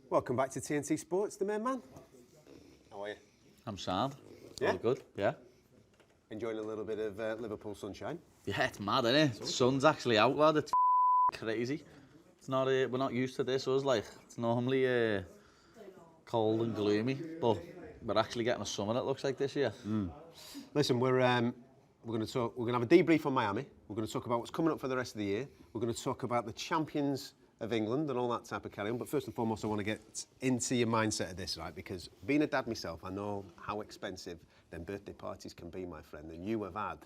Welcome back to TNT Sports, the main man. How are you? I'm sound. Yeah? All good, yeah. Enjoying a little bit of Liverpool sunshine? Yeah, it's mad, isn't it? The sun's actually out, lad. It's crazy. It's not. We're not used to this. Us like it's normally cold and gloomy, but we're actually getting a summer that looks like this year. Listen, we're going to talk. We're going to have a debrief on Miami. We're going to talk about what's coming up for the rest of the year. We're going to talk about the champions of England and all that type of carry on. But first and foremost, I want to get into your mindset of this, right? Because being a dad myself, I know how expensive them birthday parties can be, my friend. And you have had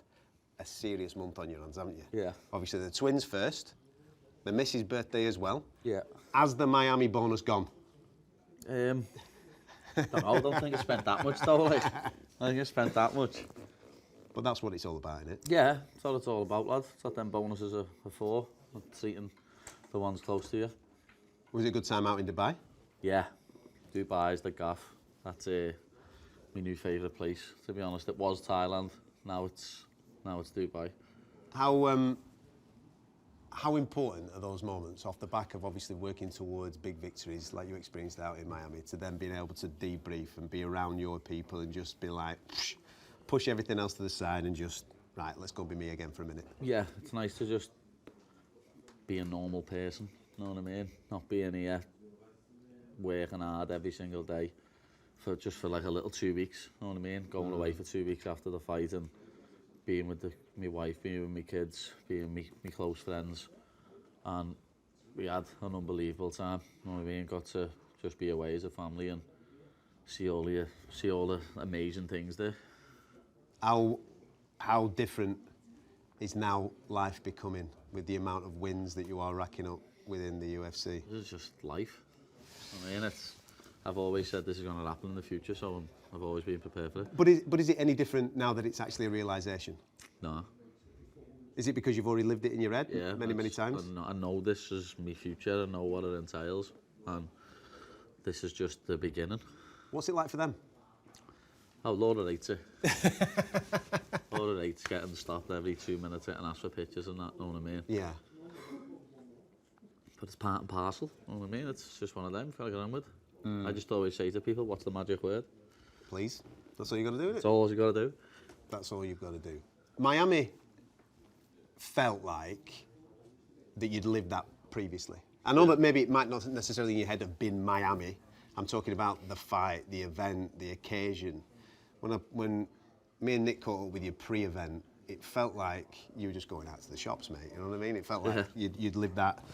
a serious month on your hands, haven't you? Yeah. Obviously, the twins first, the missus' birthday as well. Yeah. Has the Miami bonus gone? Don't know. I don't think I spent that much though. Like, I think I spent that much. But that's what it's all about, isn't it? Yeah, that's what it's all about, lad. It's what them bonuses are for. Treating the ones close to you. Was it a good time out in Dubai? Yeah, Dubai's the gaff. That's my new favourite place. To be honest, it was Thailand. Now it's Dubai. How important are those moments off the back of obviously working towards big victories like you experienced out in Miami, to then being able to debrief and be around your people and just be like, push everything else to the side and just, right, let's go be me again for a minute? Yeah, it's nice to just be a normal person, you know what I mean? Not being here working hard every single day for like a little 2 weeks, you know what I mean? Going away for 2 weeks after the fight and being with my wife, being with my kids, being with my close friends, and we had an unbelievable time, you know what I mean? Got to just be away as a family and see all the amazing things there. How different is now life becoming with the amount of wins that you are racking up within the UFC? This is just life. I mean, I've always said this is going to happen in the future, so I've always been prepared for it. But is it any different now that it's actually a realisation? No. Is it because you've already lived it in your head many times? I know this is my future, I know what it entails, and this is just the beginning. What's it like for them? Oh, Laura hates it. Laura hates getting stopped every 2 minutes and asked for pictures and that, you know what I mean? Yeah. But it's part and parcel, you know what I mean? It's just one of them, you've got to get on with. I just always say to people, what's the magic word? Please. That's all you've got to do, isn't it? That's all you've got to do. That's all you've got to do. Miami felt like that you'd lived that previously. I know that maybe it might not necessarily in your head have been Miami. I'm talking about the fight, the event, the occasion. When me and Nick caught up with you pre-event, it felt like you were just going out to the shops, mate. You know what I mean? It felt like you'd lived that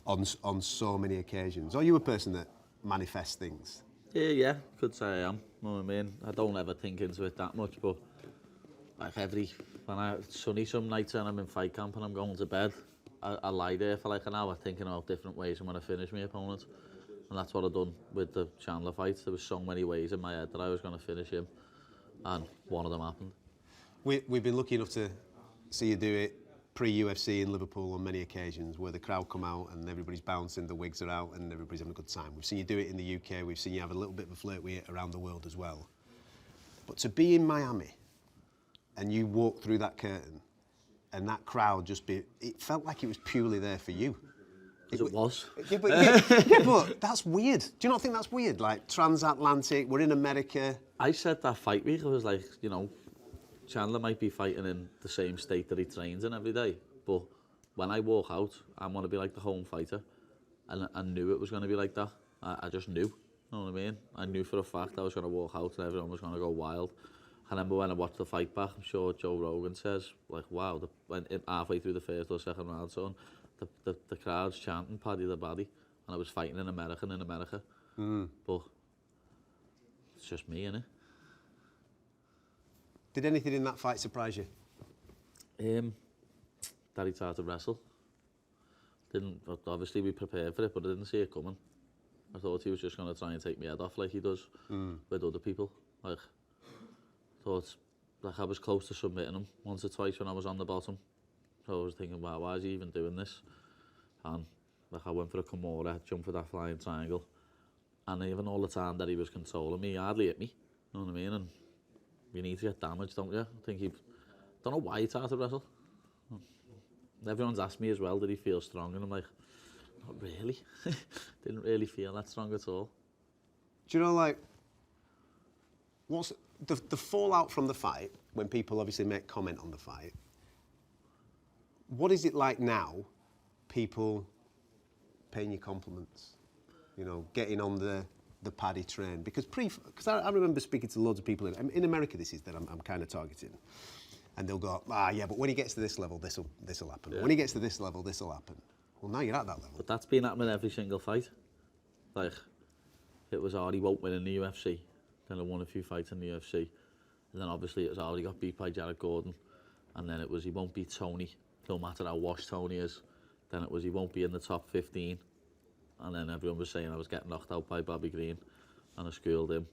on so many occasions. Are you a person that manifests things? Yeah, could say I am. You know what I mean? I don't ever think into it that much, but like it's sunny some nights and I'm in fight camp and I'm going to bed, I lie there for like an hour thinking about different ways I'm going to finish my opponent. And that's what I've done with the Chandler fight. There was so many ways in my head that I was going to finish him, and one of them happened. We've been lucky enough to see you do it pre-UFC in Liverpool on many occasions, where the crowd come out and everybody's bouncing, the wigs are out and everybody's having a good time. We've seen you do it in the UK, we've seen you have a little bit of a flirt with it around the world as well. But to be in Miami and you walk through that curtain and that crowd it felt like it was purely there for you. It was. Yeah, but that's weird. Do you not think that's weird? Like, transatlantic, we're in America. I said that fight week, I was like, you know, Chandler might be fighting in the same state that he trains in every day, but when I walk out, I'm going to be like the home fighter. And I knew it was going to be like that. I just knew, you know what I mean? I knew for a fact I was going to walk out and everyone was going to go wild. I remember when I watched the fight back, I'm sure Joe Rogan says, like, wow, when halfway through the first or second round, son, the crowd's chanting Paddy the Baddy, and I was fighting in America. But it's just me, innit? Did anything in that fight surprise you? That he tried to wrestle. Obviously we prepared for it, but I didn't see it coming. I thought he was just going to try and take my head off like he does with other people. Like, I was close to submitting him once or twice when I was on the bottom. So I was thinking, wow, why is he even doing this? And like, I went for a Kimura, jumped for that flying triangle, and even all the time that he was controlling me, he hardly hit me. You know what I mean? And you need to get damaged, don't you? I think don't know why he tried to wrestle. Everyone's asked me as well, did he feel strong? And I'm like, Not really. Didn't really feel that strong at all. Do you know, like, what's the fallout from the fight, when people obviously make comment on the fight, what is it like now, people paying you compliments, you know, getting on the Paddy train? Because I remember speaking to loads of people in America, this is that I'm kind of targeting, and they'll go, yeah, but when he gets to this level, this'll happen. Yeah. When he gets to this level, this'll happen. Well, now you're at that level. But that's been happening every single fight. Like, it was he won't win in the UFC. Then I won a few fights in the UFC. And then obviously it was he got beat by Jared Gordon. And then it was he won't beat Tony, no matter how washed Tony is. Then it was he won't be in the top 15. And then everyone was saying I was getting knocked out by Bobby Green. And I schooled him.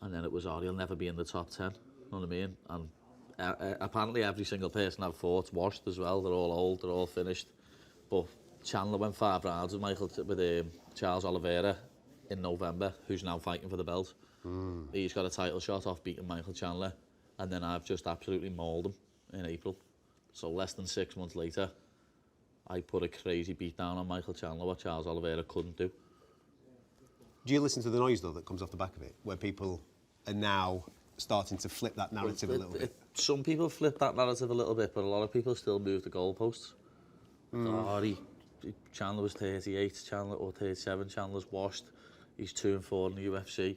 And then it was he'll never be in the top 10. You know what I mean? And apparently every single person I've fought washed as well. They're all old, they're all finished. But Chandler went 5 rounds with Charles Oliveira in November, who's now fighting for the belt. He's got a title shot off beating Michael Chandler, and then I've just absolutely mauled him in April. So less than 6 months later, I put a crazy beat down on Michael Chandler, what Charles Oliveira couldn't do. Do you listen to the noise, though, that comes off the back of it, where people are now starting to flip that narrative a little bit? Some people flip that narrative a little bit, but a lot of people still move the goalposts. Chandler was 38, Chandler or 37, Chandler's washed. He's 2-4 in the UFC.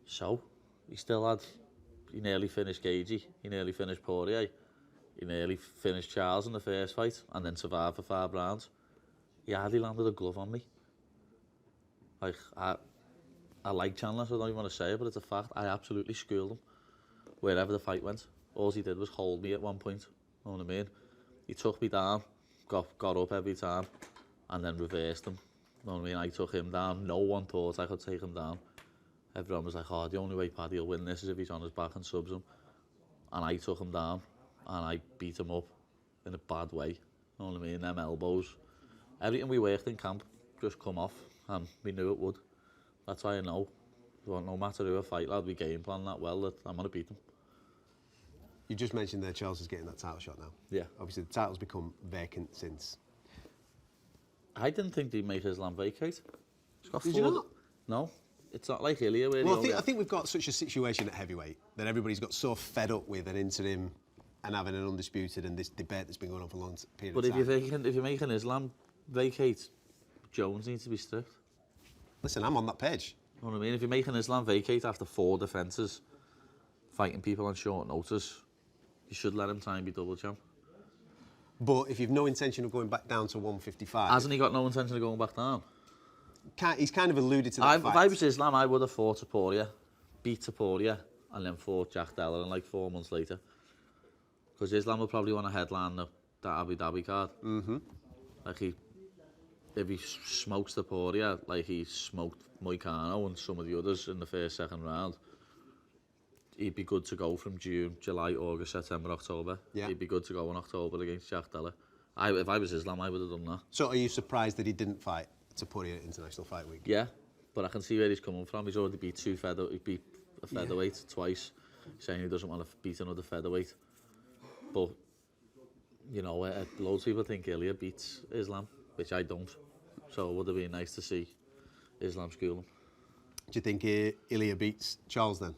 So, he nearly finished Gagey, he nearly finished Poirier, he nearly finished Charles in the first fight, and then survived for 5 rounds. He hardly landed a glove on me. Like, I like Chandler, so I don't even want to say it, but it's a fact. I absolutely schooled him wherever the fight went. All he did was hold me at one point. You know what I mean? He took me down, got up every time, and then reversed him. You know what I mean? I took him down. No one thought I could take him down. Everyone was like, the only way Paddy will win this is if he's on his back and subs him. And I took him down, and I beat him up in a bad way. You know what I mean? Them elbows. Everything we worked in camp just come off, and we knew it would. That's why I know. No matter who I fight, lad, we game plan that well, that I'm going to beat him. You just mentioned there Charles is getting that title shot now. Yeah. Obviously, the title's become vacant since. I didn't think they'd make Islam vacate. Did you not? No. It's not like Ilya. Well, I think we've got such a situation at heavyweight that everybody's got so fed up with an interim and having an undisputed and this debate that's been going on for a long period of time. But if you're making Islam vacate, Jones needs to be stripped. Listen, I'm on that page. You know what I mean? If you're making Islam vacate after 4 defences, fighting people on short notice, you should let him try and be double champ. But if you've no intention of going back down to 155... Hasn't he got no intention of going back down? He's kind of alluded to that If I was Islam, I would have fought Topuria, beat Topuria, and then fought Jack Della in like 4 months later. Because Islam would probably want to headline that Abu Dhabi card. Mm-hmm. Like if he smokes Topuria, like he smoked Moicano and some of the others in the first, second round, he'd be good to go from June, July, August, September, October. Yeah. He'd be good to go in October against Jack Della. If I was Islam, I would have done that. So are you surprised that he didn't fight Topuria at International Fight Week? Yeah, but I can see where he's coming from. He's already beat he beat a featherweight twice, saying he doesn't want to beat another featherweight. But, you know, loads of people think Ilya beats Islam, which I don't. So it would have been nice to see Islam school him. Do you think Ilya beats Charles then?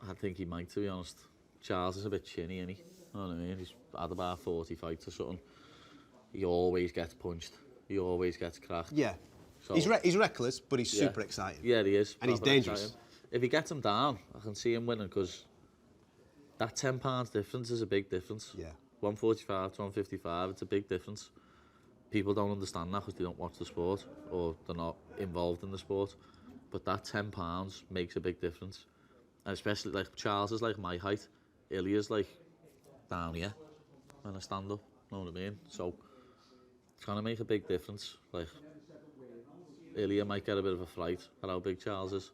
I think he might, to be honest. Charles is a bit chinny, isn't he? You know what I mean? He's had about 40 fights or something. He always gets punched. He always gets cracked. Yeah. So, he's reckless, but he's super exciting. Yeah, he is. And he's dangerous. Exciting. If he gets him down, I can see him winning, because that £10 difference is a big difference. Yeah. 145 to 155, it's a big difference. People don't understand that because they don't watch the sport or they're not involved in the sport. But that £10 makes a big difference. And especially, like, Charles is like my height. Ilya's like down here when I stand up. You know what I mean? So it's going to make a big difference. Like, Ilya might get a bit of a fright at how big Charles is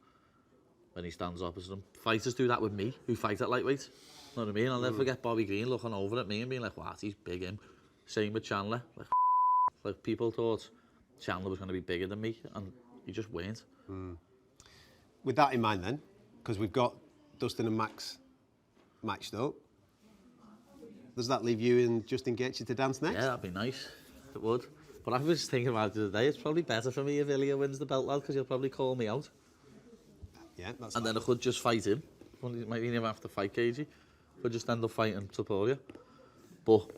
when he stands opposite him. Fighters do that with me, who fight at lightweight. You know what I mean? I'll never forget Bobby Green looking over at me and being like, what, he's big him. Same with Chandler. Like people thought Chandler was going to be bigger than me, and he just weren't. With that in mind then, because we've got Dustin and Max matched up, does that leave you and Justin Gaethje to dance next? Yeah, that'd be nice. It would. But I was thinking about it the other day, it's probably better for me if Ilya wins the belt, lad, because he'll probably call me out. Yeah, that's And then I could just fight him. Might even have to fight Cagey. Could just end up fighting Topuria. But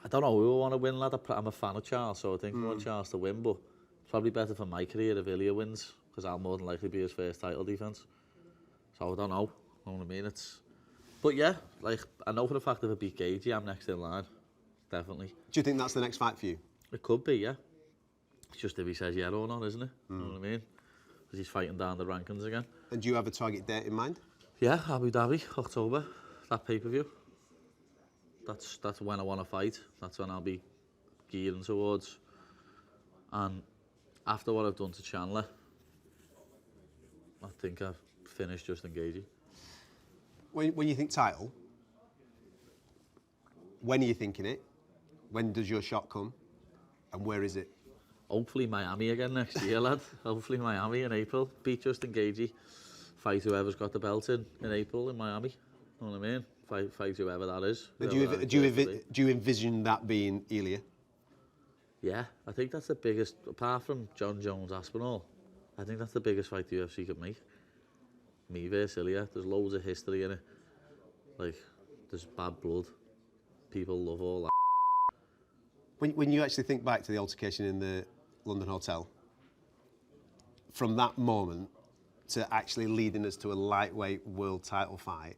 I don't know who I want to win, lad. I'm a fan of Charles, so I think I want Charles to win, but it's probably better for my career if Ilya wins, because I'll more than likely be his first title defence. So I don't know. You know what I mean? But yeah, like, I know for the fact if I beat Cagey, I'm next in line. Definitely. Do you think that's the next fight for you? It could be, yeah. It's just if he says yeah or not, isn't it? You know what I mean? Because he's fighting down the rankings again. And do you have a target date in mind? Yeah, Abu Dhabi, October. That pay-per-view. That's when I want to fight. That's when I'll be gearing towards. And after what I've done to Chandler, I think I've finished just engaging. When you think title, when are you thinking it? When does your shot come? And where is it? Hopefully Miami again next year, lad. Hopefully Miami in April. Beat Justin Gagey. Fight whoever's got the belt in April in Miami. You know what I mean? Fight whoever that is. Do you envision that being Ilya? Yeah, I think that's the biggest, apart from John Jones Aspinall, I think that's the biggest fight the UFC could make. Me versus Ilya. There's loads of history in it. Like, there's bad blood. People love all that. When you actually think back to the altercation in the London hotel, from that moment to actually leading us to a lightweight world title fight,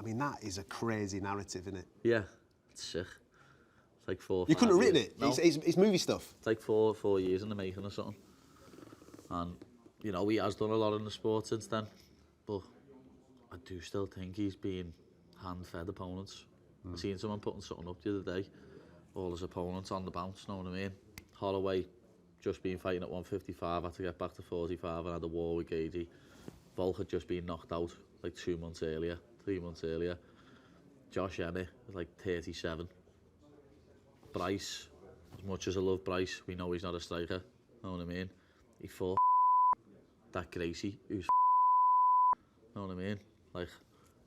I mean, that is a crazy narrative, isn't it? Yeah, it's sick. It's like 4 or 5 You couldn't have written years. it. No. It's movie stuff. It's like four years in the making or something. And, you know, he has done a lot in the sport since then. But I do still think he's been hand-fed opponents. I seen someone putting something up the other day. All his opponents on the bounce, know what I mean? Holloway just been fighting at 155, had to get back to 45 and had a war with Gagey. Volk had just been knocked out like 3 months earlier. Josh Emmett was like 37. Bryce, as much as I love Bryce, we know he's not a striker, know what I mean? He fought that Gracie, who's know what I mean? Like,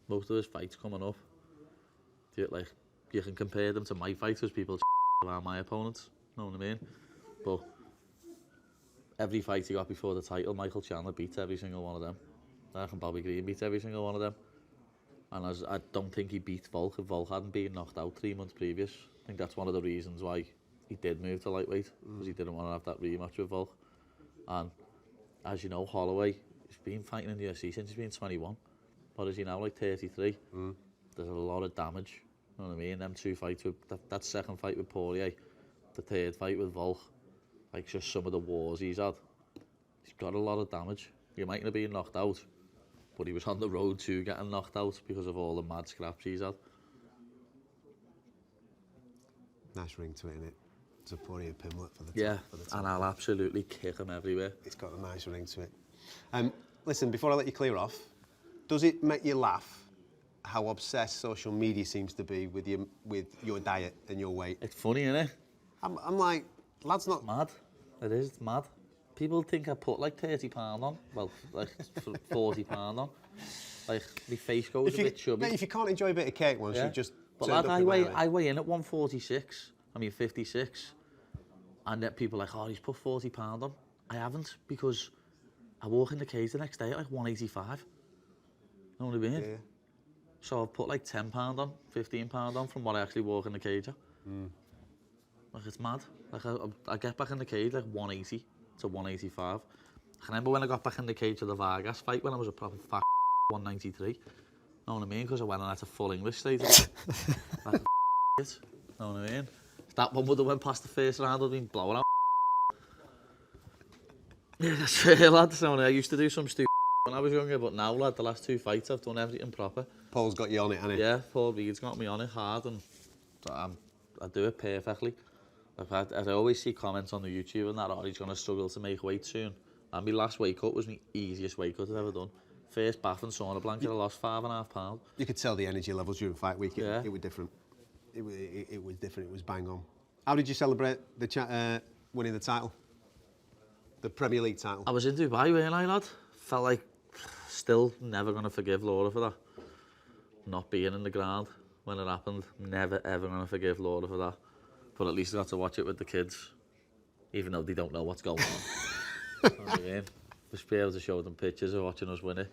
most of his fights coming up, you can compare them to my fights as people are my opponents, know what I mean? But every fight he got before the title, Michael Chandler beats every single one of them. I reckon Bobby Green beats every single one of them. And I don't think he beat Volk if Volk hadn't been knocked out 3 months previous. I think that's one of the reasons why he did move to lightweight, because he didn't want to have that rematch with Volk. And as you know, Holloway, he's been fighting in the UFC since he's been 21. What is he now, like 33? There's a lot of damage. You know what I mean? Them two fights, with that second fight with Poirier, the third fight with Volk, like just some of the wars he's had. He's got a lot of damage. He might not have been knocked out, but he was on the road to getting knocked out because of all the mad scraps he's had. Nice ring to it, innit? Topuria Pimblett for the Yeah, for the and I'll absolutely kick him everywhere. It's got a nice ring to it. Listen, before I let you clear off, does it make you laugh how obsessed social media seems to be with your diet and your weight? It's funny, isn't it? I'm like, lad's not Mad. It is, it's mad. People think I put like £30 on, well, like £40 on. Like, my face goes a bit chubby. Mate, if you can't enjoy a bit of cake once, you just. But lad, I weigh in at 146. I mean 56. And then people are like, oh, he's put £40 on. I haven't, because I walk in the cage the next day at like 185. You know what I mean? Yeah. So I've put like £10 on, £15 on from what I actually walk in the cage at. Like, it's mad. Like, I get back in the cage like 180 to 185. I remember when I got back in the cage for the Vargas fight when I was a proper fat 193. Know what I mean? Because I went on at a full English stage. Like, it. Know what I mean? If that one would have went past the first round, I'd have been blowing out. Yeah, that's fair, lad. So I used to do some stupid when I was younger, but now, lad, the last 2 fights I've done everything proper. Paul's got you on it, hasn't he? Yeah, Paul Reed's got me on it hard, and I do it perfectly. I always see comments on the YouTube and that, oh, he's going to struggle to make weight soon. And my last weight cut was my easiest weight cut I've ever done. First bath and sauna blanket, I lost 5.5 pounds. You could tell the energy levels during fight week. Yeah. It was different. It was different. It was bang on. How did you celebrate the winning the title? The Premier League title? I was in Dubai, weren't I, lad? Felt like still never going to forgive Laura for that. Not being in the ground when it happened. Never, ever going to forgive Laura for that. But at least I got to watch it with the kids, even though they don't know what's going on. You know what I mean? Just be able to show them pictures of watching us win it.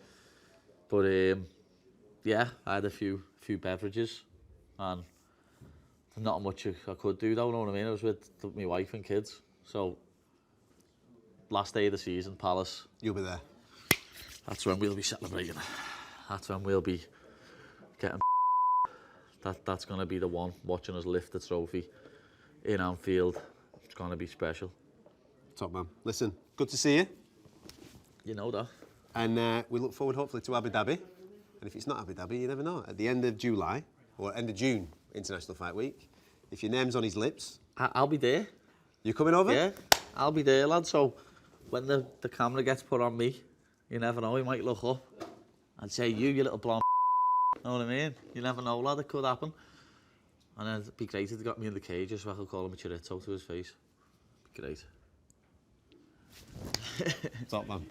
But yeah, I had a few beverages, and not much I could do, though, know what I mean? I was with my wife and kids, so last day of the season, Palace. You'll be there. That's when we'll be celebrating. That's when we'll be getting. That's going to be the one, watching us lift the trophy in Anfield. It's going to be special. Top man. Listen, good to see you. You know that. And we look forward, hopefully, to Abu Dhabi. And if it's not Abu Dhabi, you never know. At the end of July, or end of June, International Fight Week, if your name's on his lips... I'll be there. You coming over? Yeah, I'll be there, lad. So when the camera gets put on me, you never know, he might look up and say, you little blonde. Know what I mean? You never know, lad, it could happen. And it'd be great if they got me in the cage as well. I could call him a chorizo to his face. Great. Top man.